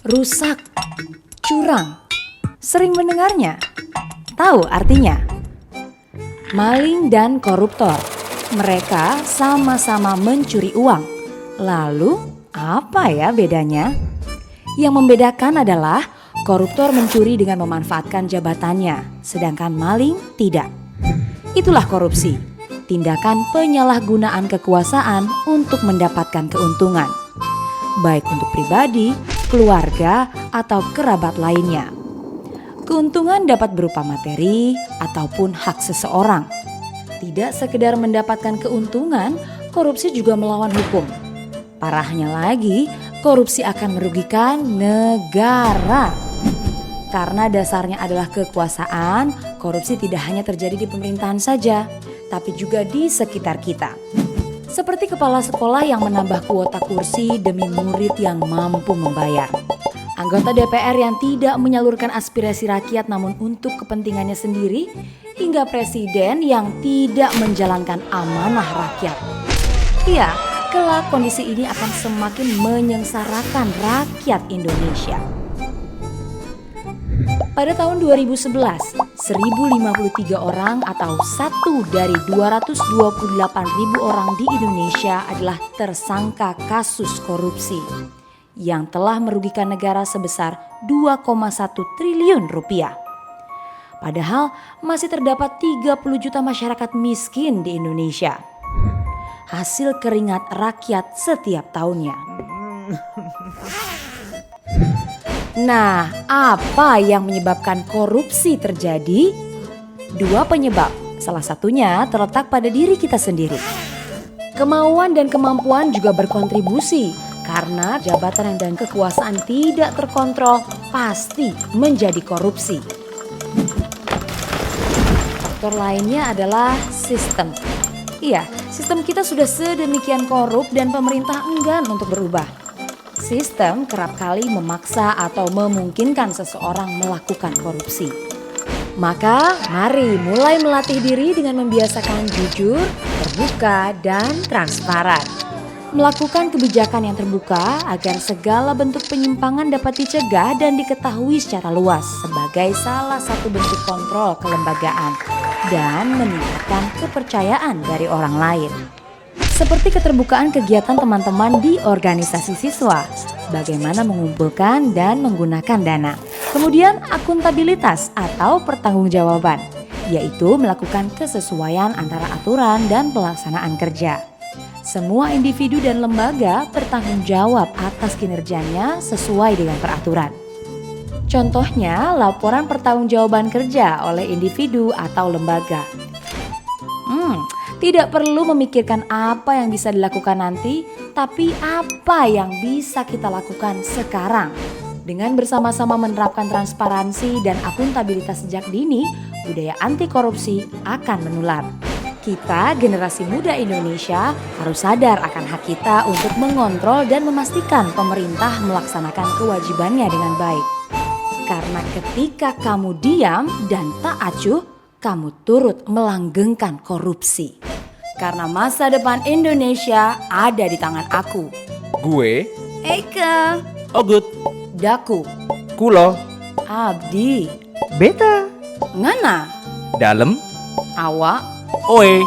Rusak, curang. Sering mendengarnya? Tahu artinya? Maling dan koruptor. Mereka sama-sama mencuri uang. Lalu, apa ya bedanya? Yang membedakan adalah koruptor mencuri dengan memanfaatkan jabatannya, sedangkan maling tidak. Itulah korupsi, tindakan penyalahgunaan kekuasaan untuk mendapatkan keuntungan, baik untuk pribadi, keluarga, atau kerabat lainnya. Keuntungan dapat berupa materi ataupun hak seseorang. Tidak sekedar mendapatkan keuntungan, korupsi juga melawan hukum. Parahnya lagi, korupsi akan merugikan negara. Karena dasarnya adalah kekuasaan, korupsi tidak hanya terjadi di pemerintahan saja, tapi juga di sekitar kita. Seperti kepala sekolah yang menambah kuota kursi demi murid yang mampu membayar. Anggota DPR yang tidak menyalurkan aspirasi rakyat namun untuk kepentingannya sendiri, hingga presiden yang tidak menjalankan amanah rakyat. Iya, kelak kondisi ini akan semakin menyengsarakan rakyat Indonesia. Pada tahun 2011, 1053 orang atau 1 dari 228.000 orang di Indonesia adalah tersangka kasus korupsi yang telah merugikan negara sebesar 2,1 triliun rupiah. Padahal masih terdapat 30 juta masyarakat miskin di Indonesia. Hasil keringat rakyat setiap tahunnya. Nah, apa yang menyebabkan korupsi terjadi? 2 penyebab, salah satunya terletak pada diri kita sendiri. Kemauan dan kemampuan juga berkontribusi. Karena jabatan dan kekuasaan tidak terkontrol pasti menjadi korupsi. Faktor lainnya adalah sistem. Iya, sistem kita sudah sedemikian korup dan pemerintah enggan untuk berubah. Sistem kerap kali memaksa atau memungkinkan seseorang melakukan korupsi. Maka mari mulai melatih diri dengan membiasakan jujur, terbuka, dan transparan. Melakukan kebijakan yang terbuka agar segala bentuk penyimpangan dapat dicegah dan diketahui secara luas sebagai salah satu bentuk kontrol kelembagaan dan meningkatkan kepercayaan dari orang lain. Seperti keterbukaan kegiatan teman-teman di organisasi siswa, bagaimana mengumpulkan dan menggunakan dana. Kemudian akuntabilitas atau pertanggungjawaban, yaitu melakukan kesesuaian antara aturan dan pelaksanaan kerja. Semua individu dan lembaga bertanggung jawab atas kinerjanya sesuai dengan peraturan. Contohnya, laporan pertanggungjawaban kerja oleh individu atau lembaga. Tidak perlu memikirkan apa yang bisa dilakukan nanti, tapi apa yang bisa kita lakukan sekarang. Dengan bersama-sama menerapkan transparansi dan akuntabilitas sejak dini, budaya anti korupsi akan menular. Kita, generasi muda Indonesia, harus sadar akan hak kita untuk mengontrol dan memastikan pemerintah melaksanakan kewajibannya dengan baik. Karena ketika kamu diam dan tak acuh, kamu turut melanggengkan korupsi. Karena masa depan Indonesia ada di tangan aku. Gue, Eka, Ogut, Daku, Kulo, Abdi, Beta, Ngana, Dalem, Awak, Oe.